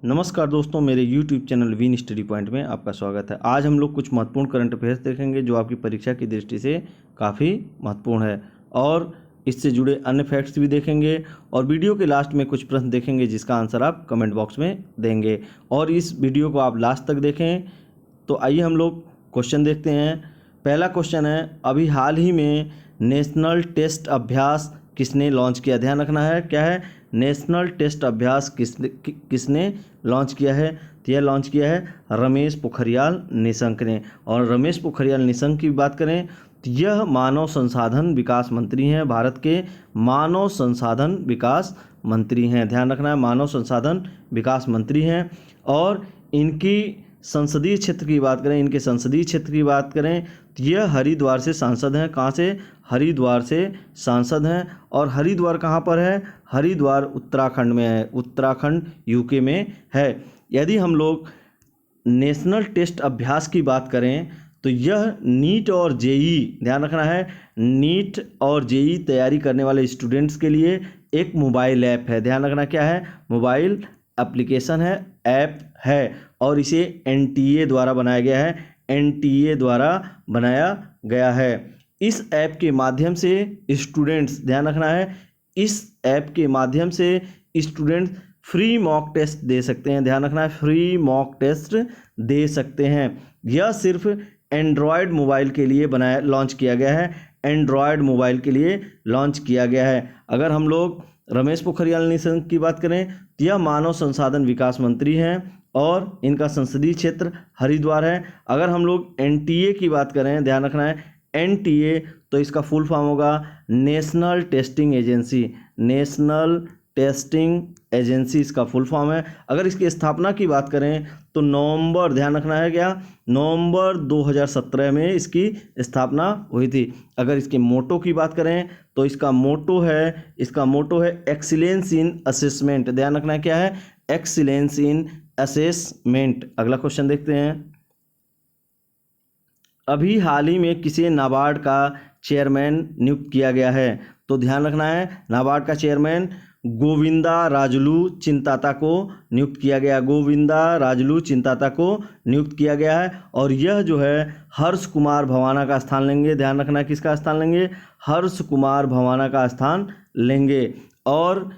नमस्कार दोस्तों, मेरे YouTube channel win study point में आपका स्वागत है। आज हम लोग कुछ महत्वपूर्ण करंट अफेयर्स देखेंगे जो आपकी परीक्षा की दृष्टि से काफ़ी महत्वपूर्ण है, और इससे जुड़े अन्य फैक्ट्स भी देखेंगे। और वीडियो के लास्ट में कुछ प्रश्न देखेंगे जिसका आंसर आप कमेंट बॉक्स में देंगे, और इस वीडियो को आप लास्ट तक देखें। तो आइए हम लोग क्वेश्चन देखते हैं। पहला क्वेश्चन है, अभी हाल ही में नेशनल टेस्ट अभ्यास किसने लॉन्च किया? ध्यान रखना है, क्या है? नेशनल टेस्ट अभ्यास किसने लॉन्च किया है? तो यह लॉन्च किया है रमेश पोखरियाल निशंक ने। और रमेश पोखरियाल निशंक की बात करें तो यह मानव संसाधन विकास मंत्री हैं, भारत के मानव संसाधन विकास मंत्री हैं। ध्यान रखना है, मानव संसाधन विकास मंत्री हैं। और इनकी संसदीय क्षेत्र की बात करें, इनके संसदीय क्षेत्र की बात करें तो यह हरिद्वार से सांसद हैं। कहाँ से? हरिद्वार से सांसद हैं। और हरिद्वार कहाँ पर है? हरिद्वार उत्तराखंड में है, उत्तराखंड यूके में है। यदि हम लोग नेशनल टेस्ट अभ्यास की बात करें तो यह नीट और जेई, ध्यान रखना है, नीट और जेई तैयारी करने वाले स्टूडेंट्स के लिए एक मोबाइल ऐप है। ध्यान रखना, क्या है? मोबाइल एप्लीकेशन है, ऐप है, और इसे एनटीए द्वारा बनाया गया है, एनटीए द्वारा बनाया गया है। इस ऐप के माध्यम से स्टूडेंट्स, ध्यान रखना है, इस ऐप के माध्यम से स्टूडेंट्स फ्री मॉक टेस्ट दे सकते हैं। ध्यान रखना है, फ्री मॉक टेस्ट दे सकते हैं। यह सिर्फ एंड्रॉयड मोबाइल के लिए लॉन्च किया गया है, एंड्रॉयड मोबाइल के लिए लॉन्च किया गया है। अगर हम लोग रमेश पोखरियाल निशंक की बात करें तो यह मानव संसाधन विकास मंत्री हैं और इनका संसदीय क्षेत्र हरिद्वार है। अगर हम लोग एनटीए की बात करें, ध्यान रखना है, एनटीए तो इसका फुल फॉर्म होगा national testing agency, national testing agency इसका फुल फॉर्म है। अगर इसकी स्थापना की बात करें तो नवंबर, ध्यान रखना है, क्या? नवंबर 2017 में इसकी स्थापना हुई थी। अगर इसके मोटो की बात करें तो इसका मोटो है एक्सीलेंस इन असेसमेंट। ध्यान रखना है, क्या है? Excellence in assessment. अगला क्वेश्चन देखते हैं, अभी हाल ही में किसे नाबार्ड का चेयरमैन नियुक्त किया गया है? तो ध्यान रखना है, नाबार्ड का चेयरमैन गोविंदा राजुलू चिंताता को नियुक्त किया गया, गोविंदा राजुलू चिंताता को नियुक्त किया गया है। और यह जो है हर्ष कुमार भवाना का स्थान लेंगे। ध्यान रखना, किसका स्थान लेंगे? हर्ष कुमार भवाना का स्थान लेंगे। और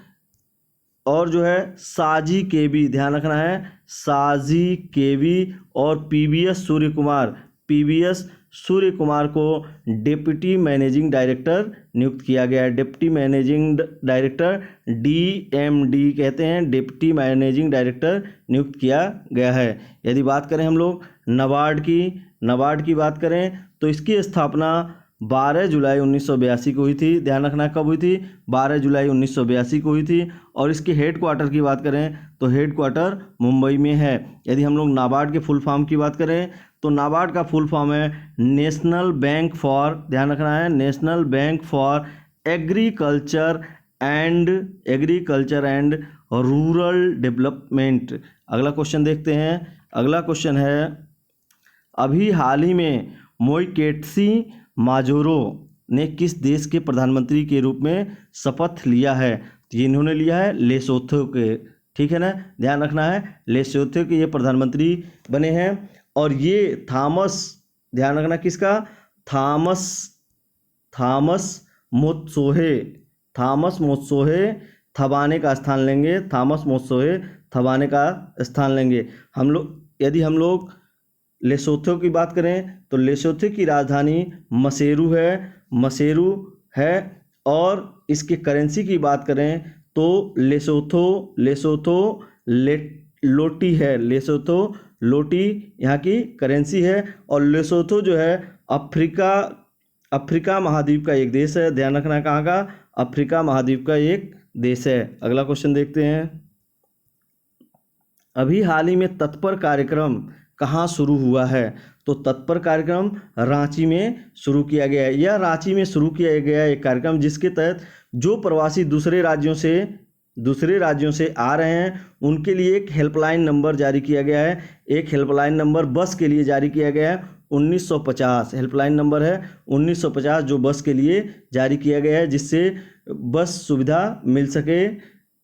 जो है साजी केवी, ध्यान रखना है, साजी केवी और पीवीएस सूर्य कुमार को डिप्टी मैनेजिंग डायरेक्टर नियुक्त किया गया है। डिप्टी मैनेजिंग डायरेक्टर, डीएमडी कहते हैं, डिप्टी मैनेजिंग डायरेक्टर नियुक्त किया गया है। यदि बात करें हम लोग नाबार्ड की बात करें तो इसकी स्थापना 12 जुलाई 1982 को हुई थी। ध्यान रखना, कब हुई थी? 12 जुलाई 1982 को हुई थी। और इसके हेड क्वार्टर की बात करें तो हेड क्वार्टर मुंबई में है। यदि हम लोग नाबार्ड के फुल फॉर्म की बात करें तो नाबार्ड का फुल फॉर्म है नेशनल बैंक फॉर, ध्यान रखना है, national bank for agriculture and rural development. अगला क्वेश्चन देखते हैं। अगला क्वेश्चन है, अभी हाल ही में मोइकेत्सी माजोरो ने किस देश के प्रधानमंत्री के रूप में शपथ लिया है? तो इन्होंने लिया है लेसोथो के, ठीक है ना, ध्यान रखना है, लेसोथो के ये प्रधानमंत्री बने हैं। और ये थॉमस, ध्यान रखना, किसका? थॉमस मोत्सोहे थबाने का स्थान लेंगे, थॉमस मोत्सोहे थबाने का स्थान लेंगे। यदि हम लोग लेसोथो की बात करें तो लेसोथो की राजधानी मसेरू है। और इसके करेंसी की बात करें तो लेसोथो लोटी है, लेसोथो लोटी यहाँ की करेंसी है। और लेसोथो जो है अफ्रीका महाद्वीप का एक देश है। ध्यान रखना, कहाँ का? अफ्रीका महाद्वीप का एक देश है। अगला क्वेश्चन देखते हैं, अभी हाल ही में तत्पर कार्यक्रम कहाँ शुरू हुआ है? तो तत्पर कार्यक्रम रांची में शुरू किया गया है। यह रांची में शुरू किया गया एक कार्यक्रम जिसके तहत जो प्रवासी दूसरे राज्यों से आ रहे हैं उनके लिए एक हेल्पलाइन नंबर जारी किया गया है। एक हेल्पलाइन नंबर बस के लिए जारी किया गया है, 1950 हेल्पलाइन नंबर है 1950, जो बस के लिए जारी किया गया है, जिससे बस सुविधा मिल सके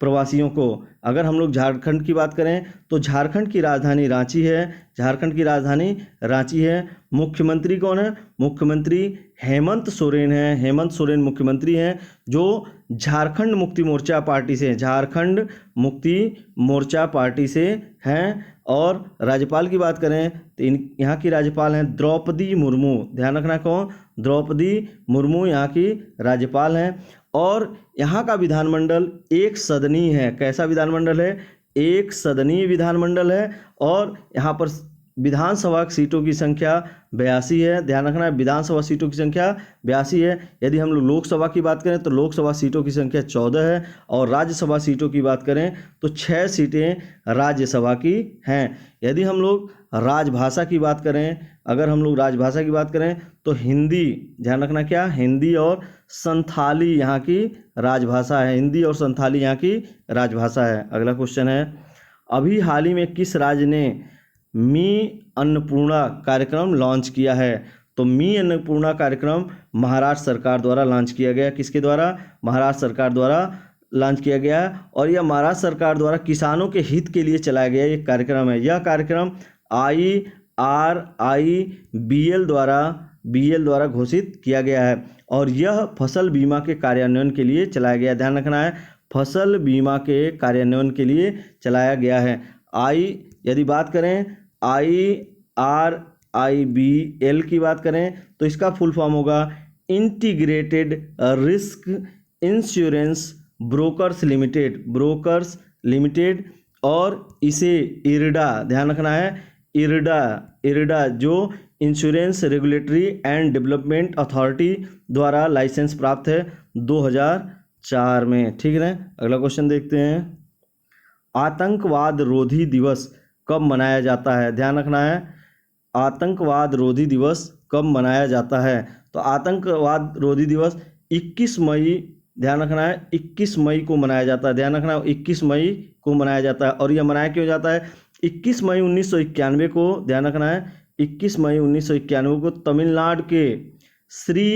प्रवासियों को। अगर हम लोग झारखंड की बात करें तो झारखंड की राजधानी रांची है, झारखंड की राजधानी रांची है। मुख्यमंत्री कौन है? मुख्यमंत्री हेमंत सोरेन है, हेमंत सोरेन मुख्यमंत्री हैं, जो झारखंड मुक्ति मोर्चा पार्टी से, झारखंड मुक्ति मोर्चा पार्टी से हैं। और राज्यपाल की बात करें तो यहाँ की राज्यपाल हैं द्रौपदी मुर्मू। ध्यान रखना कौन? द्रौपदी मुर्मू यहाँ की राज्यपाल हैं। और यहाँ का विधानमंडल एक सदनीय है। कैसा विधानमंडल है? एक सदनीय विधानमंडल है। और यहाँ पर विधानसभा सीटों की संख्या 82 है। ध्यान रखना है, विधानसभा सीटों की संख्या 82 है। यदि हम लोग लोकसभा की बात करें तो लोकसभा सीटों की संख्या 14 है। और राज्यसभा सीटों की बात करें तो 6 सीटें राज्यसभा की हैं। यदि हम लोग राजभाषा की बात करें, अगर हम लोग राजभाषा की बात करें तो हिंदी, ध्यान रखना क्या? हिंदी और संथाली यहाँ की राजभाषा है। हिंदी और संथाली यहाँ की राजभाषा है। अगला क्वेश्चन है, अभी हाल ही में किस राज्य ने मी अन्नपूर्णा कार्यक्रम लॉन्च किया है? तो मी अन्नपूर्णा कार्यक्रम महाराष्ट्र सरकार द्वारा लॉन्च किया गया। किसके द्वारा? महाराष्ट्र सरकार द्वारा लॉन्च किया गया है। और यह महाराष्ट्र सरकार द्वारा किसानों के हित के लिए चलाया गया एक कार्यक्रम है। यह कार्यक्रम IRIBL द्वारा घोषित किया गया है। और यह फसल बीमा के कार्यान्वयन के लिए चलाया गया है। ध्यान रखना है, फसल बीमा के कार्यान्वयन के लिए चलाया गया है। यदि बात करें IRIBL की बात करें तो इसका फुल फॉर्म होगा integrated risk insurance brokers limited. और इसे IRDA, ध्यान रखना है, IRDA जो insurance regulatory and development authority द्वारा लाइसेंस प्राप्त है 2004 में। ठीक है। अगला क्वेश्चन देखते हैं, आतंकवाद रोधी दिवस कब मनाया जाता है? ध्यान रखना है, आतंकवाद रोधी दिवस कब मनाया जाता है? तो आतंकवाद रोधी दिवस 21 मई, ध्यान रखना है, 21 मई को मनाया जाता है। ध्यान रखना है, 21 मई को मनाया जाता है। और यह मनाया क्यों जाता है? 21 मई 1991 को, ध्यान रखना है, 21 मई 1991 को तमिलनाडु के श्री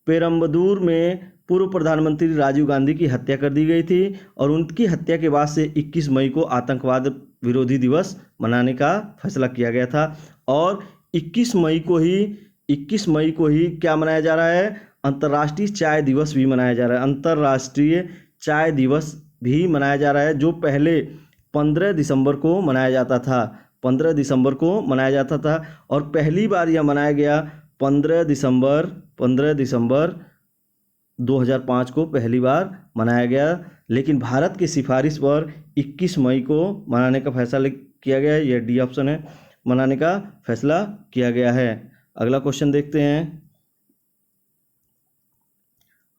पेरम्बदूर में पूर्व प्रधानमंत्री राजीव गांधी की हत्या कर दी गई थी। और उनकी हत्या के बाद से 21 मई को आतंकवाद विरोधी दिवस मनाने का फैसला किया गया था। और 21 मई को ही क्या मनाया जा रहा है? अंतर्राष्ट्रीय चाय दिवस भी मनाया जा रहा है। अंतर्राष्ट्रीय चाय दिवस भी मनाया जा रहा है, जो पहले 15 दिसंबर को मनाया जाता था। 15 दिसंबर को मनाया जाता था। और पहली बार यह मनाया गया 15 दिसंबर 2005 को पहली बार मनाया गया। लेकिन भारत की सिफारिश पर 21 मई को मनाने का फैसला किया गया है। यह डी ऑप्शन है, मनाने का फैसला किया गया है। अगला क्वेश्चन देखते हैं,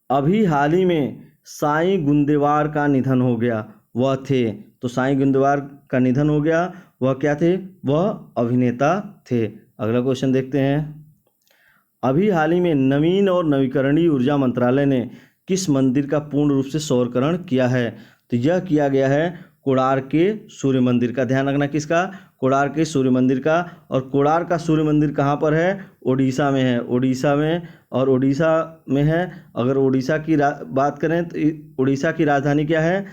अभी हाल ही में साईं गुंदेवार का निधन हो गया, वह थे? तो साईं गुंदेवार का निधन हो गया, वह क्या थे? वह अभिनेता थे। अगला क्वेश्चन देखते हैं, अभी हाल ही में नवीन और नवीकरणीय ऊर्जा मंत्रालय ने किस मंदिर का पूर्ण रूप से सौरकरण किया है? तो यह किया गया है कोणार्क के सूर्य मंदिर का। ध्यान रखना, किसका? कोणार्क के सूर्य मंदिर का। और कोणार्क का सूर्य मंदिर कहाँ पर है? उड़ीसा में है, उड़ीसा में। और उड़ीसा में है। अगर उड़ीसा की बात करें तो उड़ीसा की राजधानी क्या है?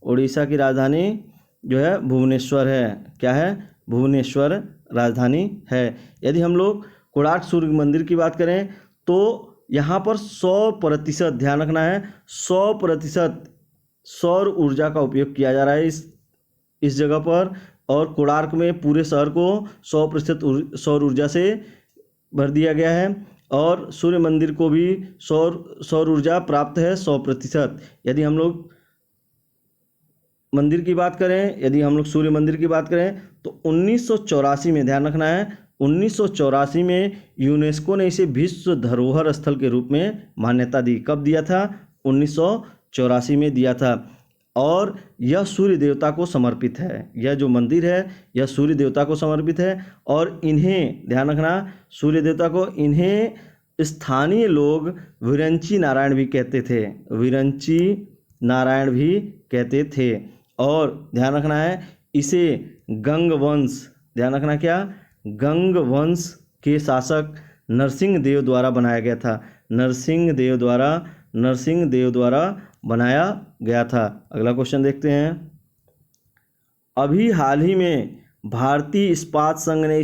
उड़ीसा की राजधानी जो है भुवनेश्वर है। क्या है? भुवनेश्वर राजधानी है। यदि हम लोग कोणार्क सूर्य मंदिर की बात करें तो यहाँ पर 100%, ध्यान रखना है, 100% सौर ऊर्जा का उपयोग किया जा रहा है इस जगह पर। और कोणार्क में पूरे शहर को 100% सौर ऊर्जा से भर दिया गया है। और सूर्य मंदिर को भी सौर ऊर्जा प्राप्त है 100%। यदि हम लोग मंदिर की बात करें, यदि हम लोग सूर्य मंदिर की बात करें तो 1984 में, ध्यान रखना है, 1984 में यूनेस्को ने इसे विश्व धरोहर स्थल के रूप में मान्यता दी। कब दिया था? 1984 में दिया था। और यह सूर्य देवता को समर्पित है। यह जो मंदिर है यह सूर्य देवता को समर्पित है। और इन्हें, ध्यान रखना, सूर्य देवता को, इन्हें स्थानीय लोग विरंची नारायण भी कहते थे, विरंची नारायण भी कहते थे। और ध्यान रखना है, इसे गंग वंश, ध्यान रखना क्या? गंग वंश के शासक नरसिंह देव द्वारा बनाया गया था। नरसिंह देव द्वारा बनाया गया था। अगला क्वेश्चन देखते हैं। अभी हाल ही में भारतीय इस्पात संघ ने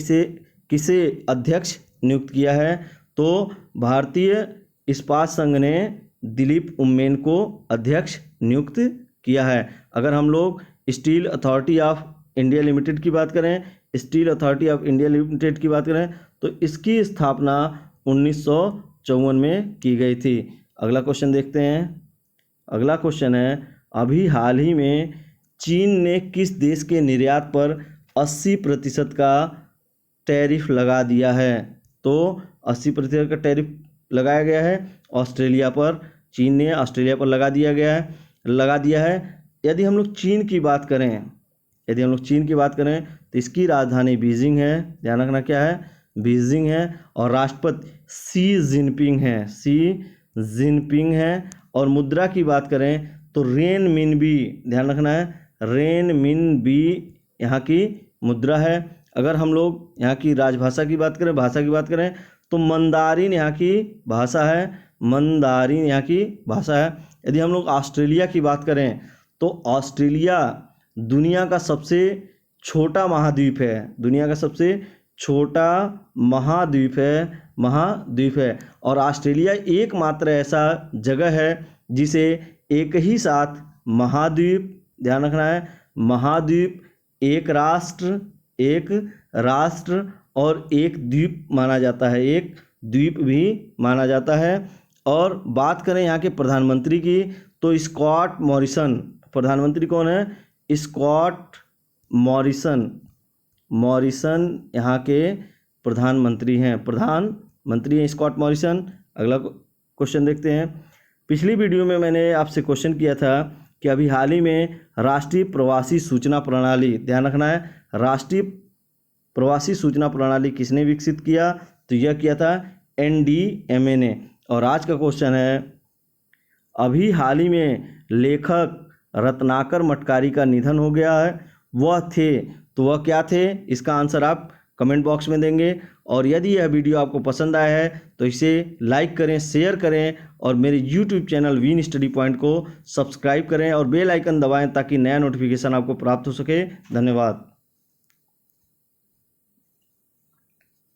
किसे अध्यक्ष नियुक्त किया है? तो भारतीय इस्पात संघ ने दिलीप उम्मेन को अध्यक्ष नियुक्त किया है। अगर हम लोग steel authority of India limited की बात करें, steel authority of India limited की बात करें तो इसकी स्थापना 1954 में की गई थी। अगला क्वेश्चन देखते हैं। अगला क्वेश्चन है, अभी हाल ही में चीन ने किस देश के निर्यात पर 80% का टैरिफ लगा दिया है? तो 80% का टैरिफ लगाया गया है ऑस्ट्रेलिया पर। चीन ने ऑस्ट्रेलिया पर लगा दिया है। यदि हम लोग चीन की बात करें तो इसकी राजधानी बीजिंग है। ध्यान रखना क्या है? बीजिंग है। और राष्ट्रपति शी जिनपिंग है। और मुद्रा की बात करें तो रेनमिनबी, ध्यान रखना है, रेनमिनबी यहाँ की मुद्रा है। अगर हम लोग यहाँ की भाषा की बात करें तो मंदारिन यहाँ की भाषा है। यदि हम लोग ऑस्ट्रेलिया की बात करें तो ऑस्ट्रेलिया दुनिया का सबसे छोटा महाद्वीप है। और ऑस्ट्रेलिया एकमात्र ऐसा जगह है जिसे एक ही साथ महाद्वीप, ध्यान रखना है, महाद्वीप, एक राष्ट्र और एक द्वीप माना जाता है। और बात करें यहाँ के प्रधानमंत्री की तो स्कॉट मॉरिसन, प्रधानमंत्री कौन है? स्कॉट मॉरिसन यहाँ के प्रधानमंत्री हैं स्कॉट मॉरिसन। अगला क्वेश्चन देखते हैं। पिछली वीडियो में मैंने आपसे क्वेश्चन किया था कि अभी हाल ही में राष्ट्रीय प्रवासी सूचना प्रणाली, ध्यान रखना है, राष्ट्रीय प्रवासी सूचना प्रणाली किसने विकसित किया? तो यह किया था NDMA ने। और आज का क्वेश्चन है, अभी हाल ही में लेखक रत्नाकर मटकारी का निधन हो गया है, वह क्या थे? इसका आंसर आप कमेंट बॉक्स में देंगे। और यदि यह वीडियो आपको पसंद आया है तो इसे लाइक करें, शेयर करें और मेरे YouTube चैनल वीन स्टडी पॉइंट को सब्सक्राइब करें और बेल आइकन दबाएं ताकि नया नोटिफिकेशन आपको प्राप्त हो सके। धन्यवाद।